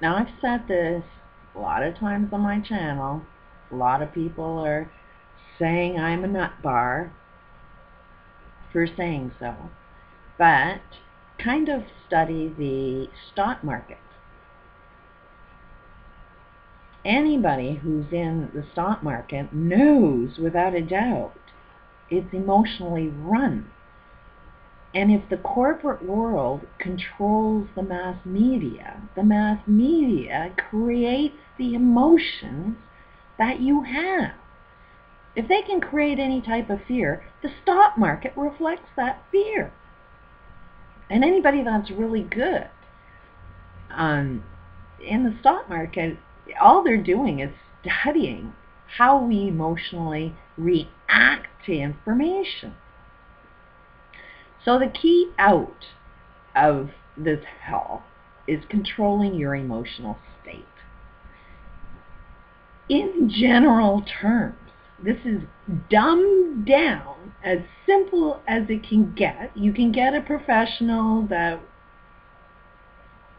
Now, I've said this a lot of times on my channel. A lot of people are saying I'm a nut bar for saying so. But kind of study the stock market. Anybody who's in the stock market knows without a doubt it's emotionally run. And if the corporate world controls the mass media creates the emotions that you have. If they can create any type of fear, the stock market reflects that fear. And anybody that's really good in the stock market, all they're doing is studying how we emotionally react to information. So the key out of this hell is controlling your emotional state. In general terms, this is dumbed down as simple as it can get. You can get a professional that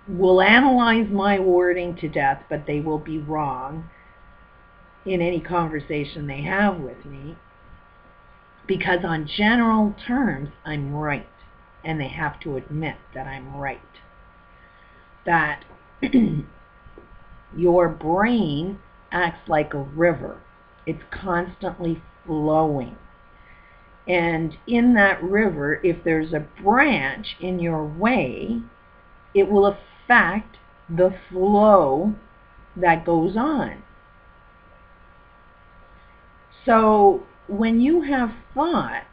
will analyze my wording to death, but they will be wrong in any conversation they have with me, because on general terms, I'm right, and they have to admit that I'm right. That your brain acts like a river. It's constantly flowing. And in that river, if there's a branch in your way, it will affect the flow that goes on. So when you have thoughts,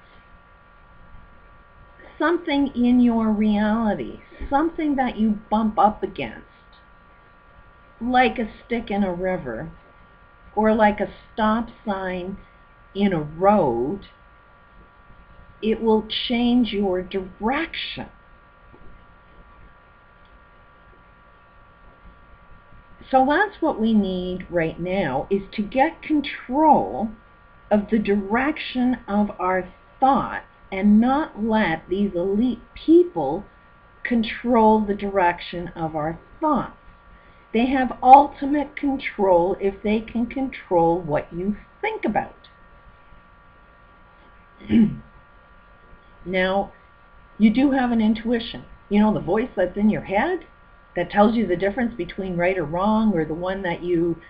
something in your reality, something that you bump up against, like a stick in a river, or like a stop sign in a road, it will change your direction. So that's what we need right now, is to get control of the direction of our thoughts and not let these elite people control the direction of our thoughts. They have ultimate control if they can control what you think about. Now, you do have an intuition. You know, the voice that's in your head that tells you the difference between right or wrong, or the one that you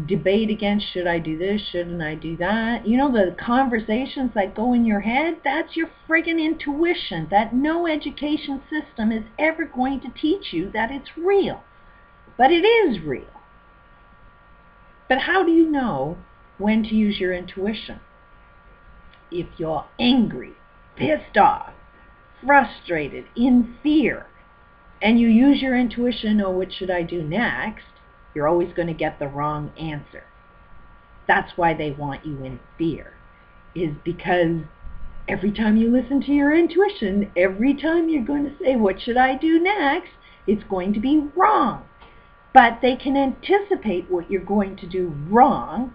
debate against, should I do this, shouldn't I do that? You know, the conversations that go in your head, that's your friggin' intuition that no education system is ever going to teach you that it's real. But it is real. But how do you know when to use your intuition? If you're angry, pissed off, frustrated, in fear, and you use your intuition, oh, what should I do next? You're always going to get the wrong answer. That's why they want you in fear, is because every time you listen to your intuition, every time you're going to say, what should I do next? It's going to be wrong. But they can anticipate what you're going to do wrong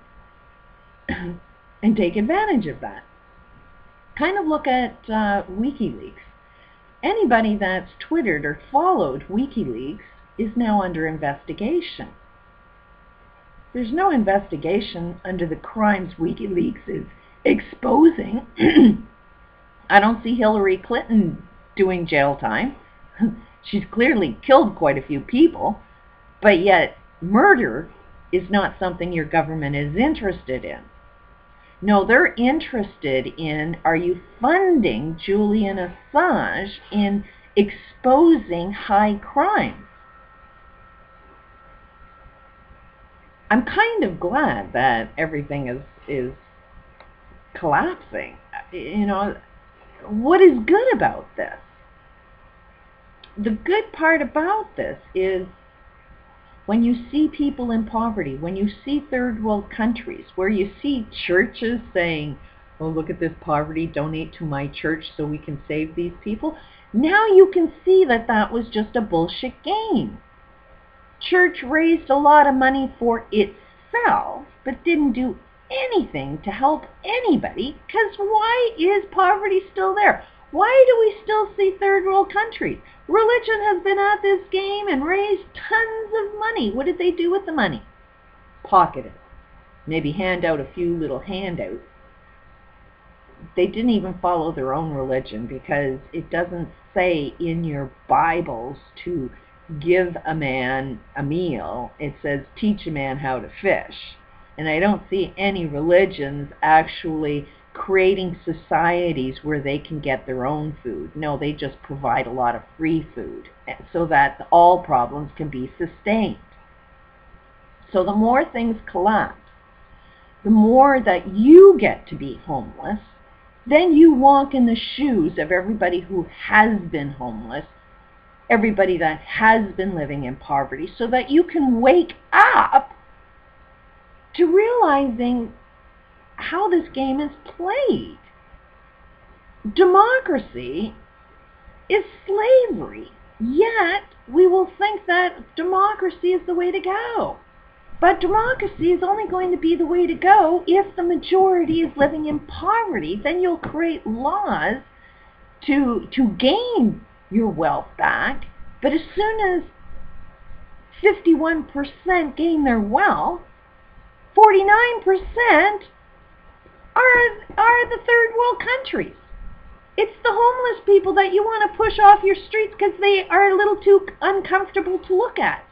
and take advantage of that. Kind of look at WikiLeaks. Anybody that's Twittered or followed WikiLeaks is now under investigation. There's no investigation under the crimes WikiLeaks is exposing. I don't see Hillary Clinton doing jail time. She's clearly killed quite a few people, but yet murder is not something your government is interested in. No, they're interested in, are you funding Julian Assange in exposing high crimes? I'm kind of glad that everything is collapsing. You know, what is good about this? The good part about this is when you see people in poverty, when you see third world countries, where you see churches saying, oh, look at this poverty, donate to my church so we can save these people, now you can see that that was just a bullshit game. Church raised a lot of money for itself, but didn't do anything to help anybody, because why is poverty still there? Why do we still see third world countries? Religion has been at this game and raised tons of money. What did they do with the money? Pocket it. Maybe hand out a few little handouts. They didn't even follow their own religion, because it doesn't say in your Bibles to give a man a meal. It says teach a man how to fish. And I don't see any religions actually creating societies where they can get their own food. No, they just provide a lot of free food so that all problems can be sustained. So the more things collapse, the more that you get to be homeless, then you walk in the shoes of everybody who has been homeless, everybody that has been living in poverty, so that you can wake up to realizing how this game is played. Democracy is slavery, yet we will think that democracy is the way to go. But democracy is only going to be the way to go if the majority is living in poverty. Then you'll create laws to gain your wealth back. But as soon as 51% gain their wealth, 49% are the third world countries. It's the homeless people that you want to push off your streets because they are a little too uncomfortable to look at.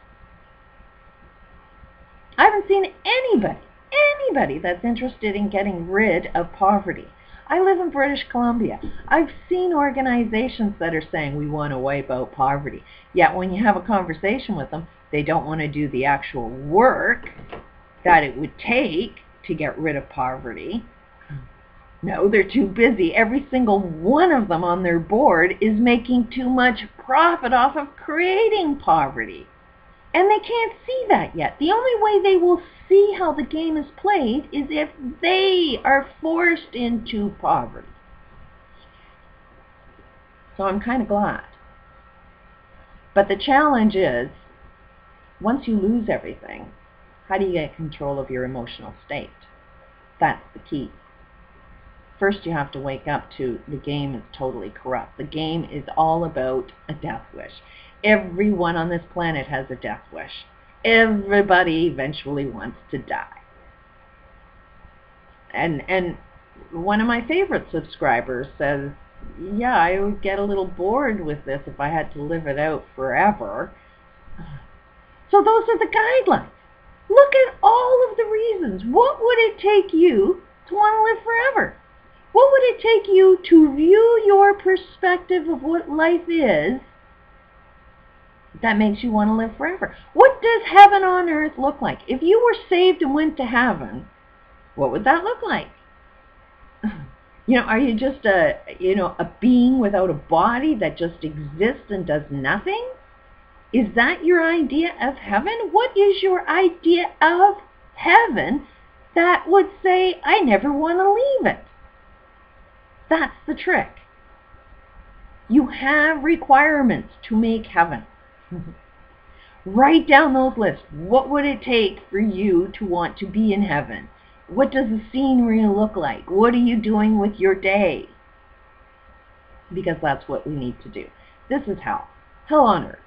I haven't seen anybody that's interested in getting rid of poverty. I live in British Columbia. I've seen organizations that are saying we want to wipe out poverty. Yet when you have a conversation with them, they don't want to do the actual work that it would take to get rid of poverty. No, they're too busy. Every single one of them on their board is making too much profit off of creating poverty. And they can't see that yet. The only way they will see how the game is played is if they are forced into poverty. So I'm kind of glad. But the challenge is, once you lose everything, how do you get control of your emotional state? That's the key. First, you have to wake up to the game is totally corrupt. The game is all about a death wish. Everyone on this planet has a death wish. Everybody eventually wants to die. And one of my favorite subscribers says, yeah, I would get a little bored with this if I had to live it out forever. So those are the guidelines. Look at all of the reasons. What would it take you to want to live forever? What would it take you to view your perspective of what life is that makes you want to live forever? What does heaven on earth look like? If you were saved and went to heaven, what would that look like? Are you just a being without a body that just exists and does nothing? Is that your idea of heaven? What is your idea of heaven that would say, I never want to leave it? That's the trick. You have requirements to make heaven. Write down those lists. What would it take for you to want to be in heaven? What does the scenery look like? What are you doing with your day? Because that's what we need to do. This is hell. Hell on earth.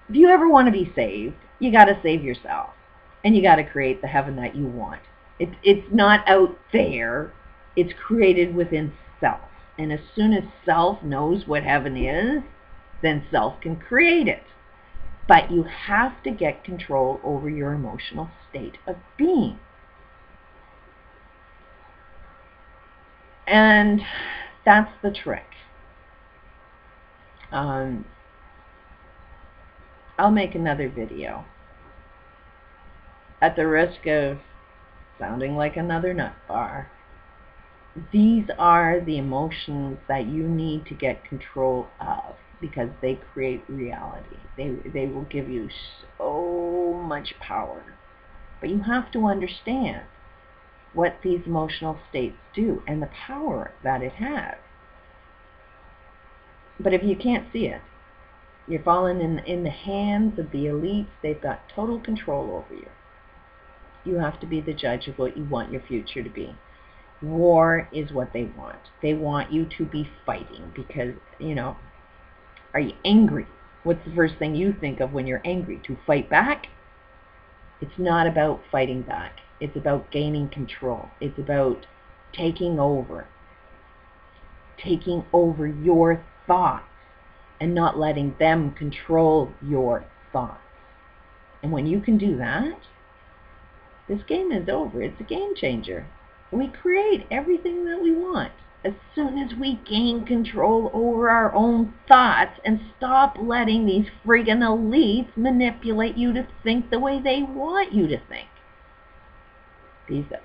If you ever want to be saved, you got to save yourself. And you got to create the heaven that you want. It's not out there. It's created within self. And as soon as self knows what heaven is, then self can create it. But you have to get control over your emotional state of being. And that's the trick. I'll make another video. At the risk of sounding like another nut bar, these are the emotions that you need to get control of, because they create reality. They will give you so much power. But you have to understand what these emotional states do and the power that it has. But if you can't see it, you're falling in the hands of the elites. They've got total control over you. You have to be the judge of what you want your future to be. War is what they want. They want you to be fighting because, are you angry? What's the first thing you think of when you're angry? To fight back? It's not about fighting back. It's about gaining control. It's about taking over your thoughts and not letting them control your thoughts. And when you can do that, this game is over. It's a game changer. We create everything that we want as soon as we gain control over our own thoughts and stop letting these friggin' elites manipulate you to think the way they want you to think. Peace out.